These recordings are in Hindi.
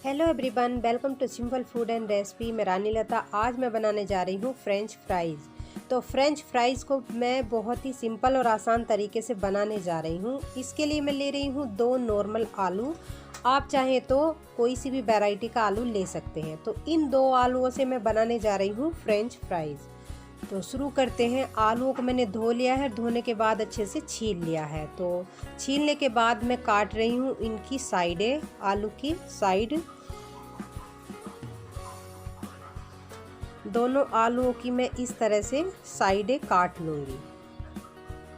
Hello everyone, welcome to simple food and recipe. मैं रानी लता। आज मैं बनाने जा रही हूँ फ्रेंच फ्राइज़। तो फ्रेंच फ्राइज़ को मैं बहुत ही सिंपल और आसान तरीके से बनाने जा रही हूँ। इसके लिए मैं ले रही हूँ 2 नॉर्मल आलू। आप चाहें तो कोई सी भी वैरायटी का आलू ले सकते हैं। तो इन 2 आलूओं से मैं बनाने जा रही हूँ फ्रेंच फ्राइज़। तो शुरू करते हैं। आलूओं को मैंने धो लिया है। धोने के बाद अच्छे से छील लिया है। तो छीलने के बाद मैं काट रही हूँ इनकी साइडें, आलू की साइड। दोनों आलूओं की मैं इस तरह से साइडें काट लूँगी।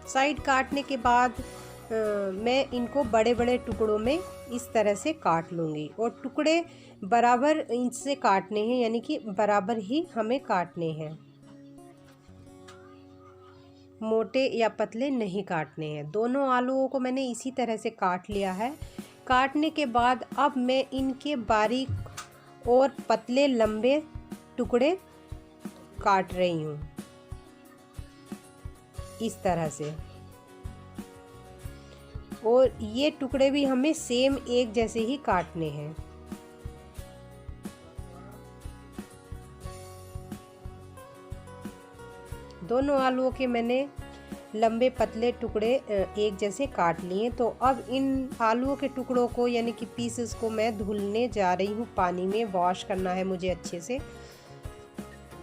साइड काटने के बाद मैं इनको बड़े बड़े टुकड़ों में इस तरह से काट लूँगी और टुकड़े बराबर इंच से काटने हैं, यानी कि बराबर ही हमें काटने हैं। मोटे या पतले नहीं काटने हैं। दोनों आलूओं को मैंने इसी तरह से काट लिया है। काटने के बाद अब मैं इनके बारीक और पतले लंबे टुकड़े काट रही हूँ इस तरह से। और ये टुकड़े भी हमें सेम एक जैसे ही काटने हैं। दोनों आलूओं के मैंने लंबे पतले टुकड़े एक जैसे काट लिए। तो अब इन आलूओं के टुकड़ों को, यानी कि पीसेस को, मैं धुलने जा रही हूँ। पानी में वॉश करना है मुझे अच्छे से।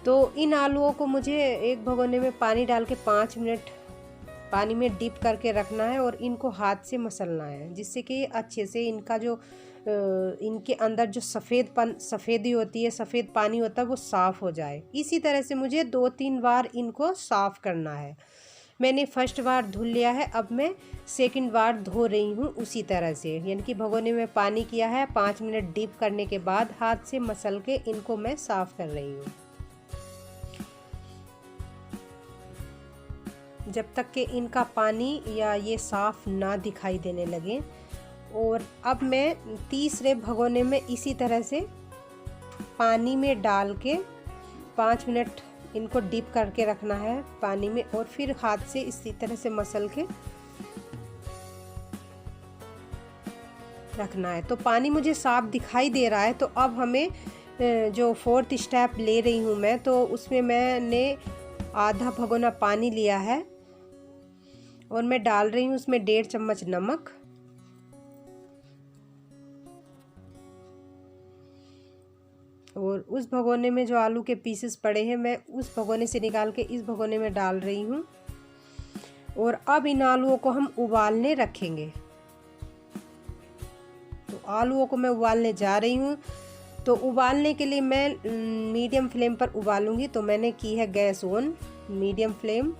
तो इन आलूओं को मुझे एक भगोने में पानी डाल के 5 मिनट पानी में डिप करके रखना है और इनको हाथ से मसलना है, जिससे कि अच्छे से इनका जो इनके अंदर जो सफ़ेदी होती है, सफ़ेद पानी होता है, वो साफ़ हो जाए। इसी तरह से मुझे 2-3 बार इनको साफ़ करना है। मैंने फर्स्ट बार धुल लिया है, अब मैं सेकंड बार धो रही हूँ उसी तरह से, यानी कि भगोने में पानी किया है। 5 मिनट डीप करने के बाद हाथ से मसल के इनको मैं साफ़ कर रही हूँ, जब तक कि इनका पानी या ये साफ़ ना दिखाई देने लगे। और अब मैं तीसरे भगोने में इसी तरह से पानी में डाल के 5 मिनट इनको डिप करके रखना है पानी में, और फिर हाथ से इसी तरह से मसल के रखना है। तो पानी मुझे साफ दिखाई दे रहा है। तो अब हमें जो 4th स्टेप ले रही हूँ मैं, तो उसमें मैंने आधा भगोना पानी लिया है और मैं डाल रही हूँ उसमें 1.5 चम्मच नमक। और उस भगोने में जो आलू के पीसेस पड़े हैं, मैं उस भगोने से निकाल के इस भगोने में डाल रही हूँ। और अब इन आलूओं को हम उबालने रखेंगे। तो आलूओं को मैं उबालने जा रही हूँ। तो उबालने के लिए मैं मीडियम फ्लेम पर उबालूंगी। तो मैंने की है गैस ऑन, मीडियम फ्लेम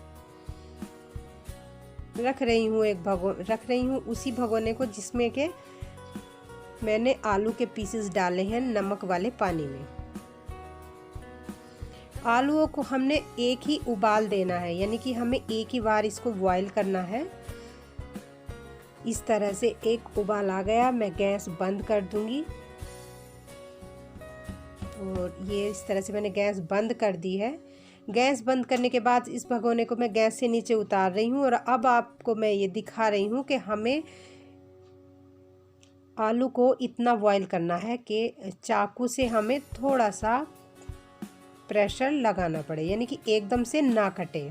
रख रही हूँ उसी भगोने को जिसमें के मैंने आलू के पीसेस डाले हैं नमक वाले पानी में। आलूओं को हमने एक ही उबाल देना है, यानी कि हमें एक ही बार इसको बॉईल करना है। इस तरह से एक उबाल आ गया, मैं गैस बंद कर दूंगी। और ये इस तरह से मैंने गैस बंद कर दी है। गैस बंद करने के बाद इस भगोने को मैं गैस से नीचे उतार रही हूँ। और अब आपको मैं ये दिखा रही हूँ कि हमें आलू को इतना बॉईल करना है कि चाकू से हमें थोड़ा सा प्रेशर लगाना पड़े, यानी कि एकदम से ना कटे।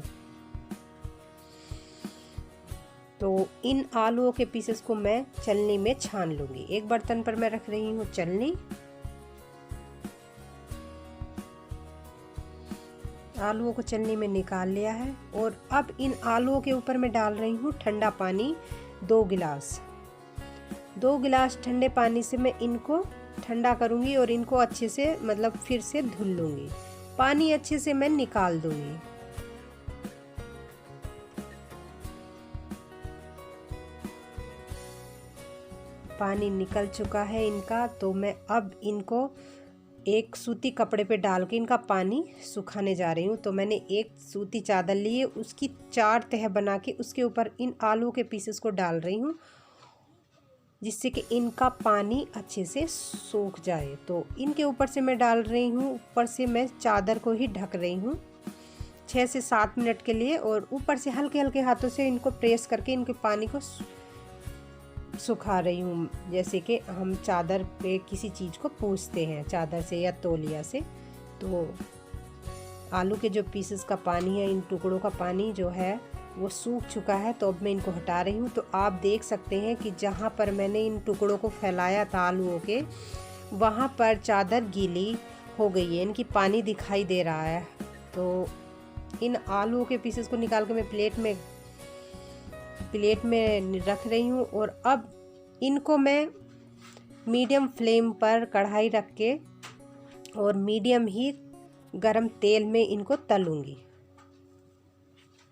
तो इन आलूओं के पीसेस को मैं छलनी में छान लूँगी। एक बर्तन पर मैं रख रही हूँ छलनी। आलूओं को छलनी में निकाल लिया है। और अब इन आलूओं के ऊपर मैं डाल रही हूँ ठंडा पानी 2 गिलास। 2 गिलास ठंडे पानी से मैं इनको ठंडा करूँगी और इनको अच्छे से, मतलब फिर से धुल लूँगी। पानी अच्छे से मैं निकाल दूँगी। पानी निकल चुका है इनका। तो मैं अब इनको एक सूती कपड़े पे डाल के इनका पानी सुखाने जा रही हूँ। तो मैंने एक सूती चादर ली है, उसकी 4 तह बना के उसके ऊपर इन आलू के पीसेस को डाल रही हूँ, जिससे कि इनका पानी अच्छे से सूख जाए। तो इनके ऊपर से मैं डाल रही हूँ, ऊपर से मैं चादर को ही ढक रही हूँ 6 से 7 मिनट के लिए। और ऊपर से हल्के हल्के हाथों से इनको प्रेस करके इनके पानी को सुखा रही हूँ, जैसे कि हम चादर पे किसी चीज़ को पोंछते हैं चादर से या तौलिया से। तो आलू के जो पीसेस का पानी है, इन टुकड़ों का पानी जो है वो सूख चुका है, तो अब मैं इनको हटा रही हूँ। तो आप देख सकते हैं कि जहाँ पर मैंने इन टुकड़ों को फैलाया था आलूओं के, वहाँ पर चादर गीली हो गई है, इनकी पानी दिखाई दे रहा है। तो इन आलूओं के पीसेस को निकाल के मैं प्लेट में रख रही हूँ। और अब इनको मैं मीडियम फ्लेम पर कढ़ाई रख के और मीडियम ही गरम तेल में इनको तलूँगी।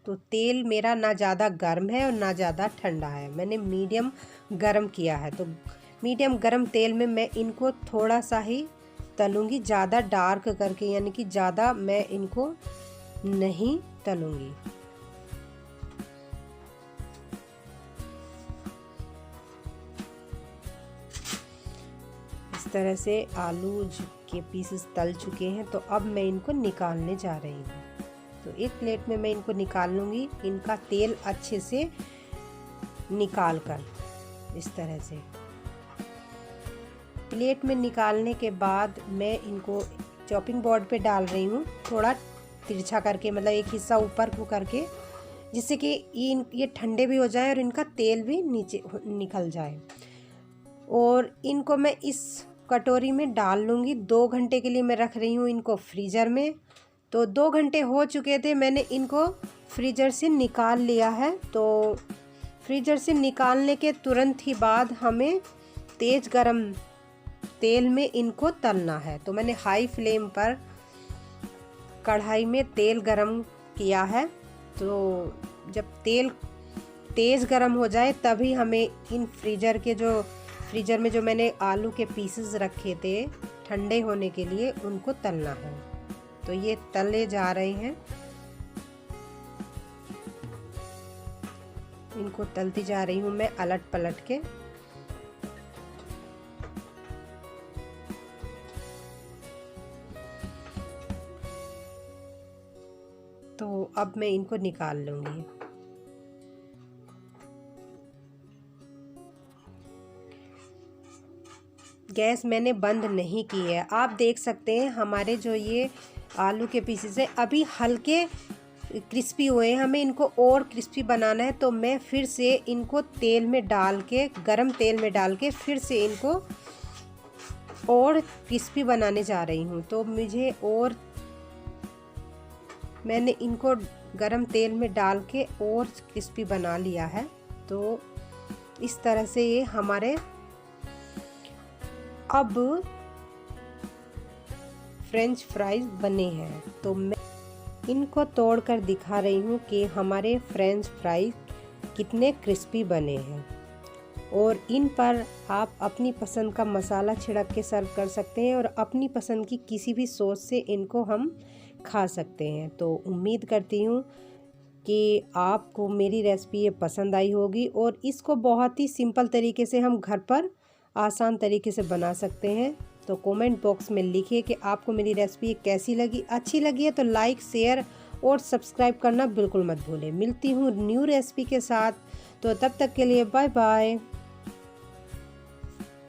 तो तेल मेरा ना ज़्यादा गर्म है और ना ज़्यादा ठंडा है, मैंने मीडियम गरम किया है। तो मीडियम गरम तेल में मैं इनको थोड़ा सा ही तलूँगी, ज़्यादा डार्क करके, यानी कि ज़्यादा मैं इनको नहीं तलूँगी। इस तरह से आलू के पीसेस तल चुके हैं। तो अब मैं इनको निकालने जा रही हूँ। तो एक प्लेट में मैं इनको निकाल लूँगी, इनका तेल अच्छे से निकाल कर। इस तरह से प्लेट में निकालने के बाद मैं इनको चॉपिंग बोर्ड पे डाल रही हूँ, थोड़ा तिरछा करके, मतलब एक हिस्सा ऊपर को करके, जिससे कि ये ठंडे भी हो जाए और इनका तेल भी नीचे निकल जाए। और इनको मैं इस कटोरी में डाल लूँगी। 2 घंटे के लिए मैं रख रही हूँ इनको फ्रीज़र में। तो 2 घंटे हो चुके थे, मैंने इनको फ्रीज़र से निकाल लिया है। तो फ्रीज़र से निकालने के तुरंत ही बाद हमें तेज़ गरम तेल में इनको तलना है। तो मैंने हाई फ्लेम पर कढ़ाई में तेल गरम किया है। तो जब तेल तेज़ गरम हो जाए तभी हमें इन फ्रीज़र में जो मैंने आलू के पीसेस रखे थे ठंडे होने के लिए, उनको तलना है। तो ये तले जा रहे हैं, इनको तलती जा रही हूँ मैं अलट पलट के। तो अब मैं इनको निकाल लूँगी। गैस मैंने बंद नहीं की है। आप देख सकते हैं हमारे जो ये आलू के पीसेस है अभी हल्के क्रिस्पी हुए हैं, हमें इनको और क्रिस्पी बनाना है। तो मैं फिर से इनको तेल में डाल के, गरम तेल में डाल के फिर से इनको और क्रिस्पी बनाने जा रही हूँ। तो मैंने इनको गरम तेल में डाल के और क्रिस्पी बना लिया है। तो इस तरह से ये हमारे अब फ्रेंच फ्राइज बने हैं। तो मैं इनको तोड़कर दिखा रही हूँ कि हमारे फ्रेंच फ्राइज कितने क्रिस्पी बने हैं। और इन पर आप अपनी पसंद का मसाला छिड़क के सर्व कर सकते हैं और अपनी पसंद की किसी भी सॉस से इनको हम खा सकते हैं। तो उम्मीद करती हूँ कि आपको मेरी रेसिपी ये पसंद आई होगी और इसको बहुत ही सिंपल तरीके से हम घर पर आसान तरीके से बना सकते हैं। तो कमेंट बॉक्स में लिखिए कि आपको मेरी रेसिपी कैसी लगी। अच्छी लगी है तो लाइक, शेयर और सब्सक्राइब करना बिल्कुल मत भूलें। मिलती हूँ न्यू रेसिपी के साथ, तो तब तक के लिए बाय बाय।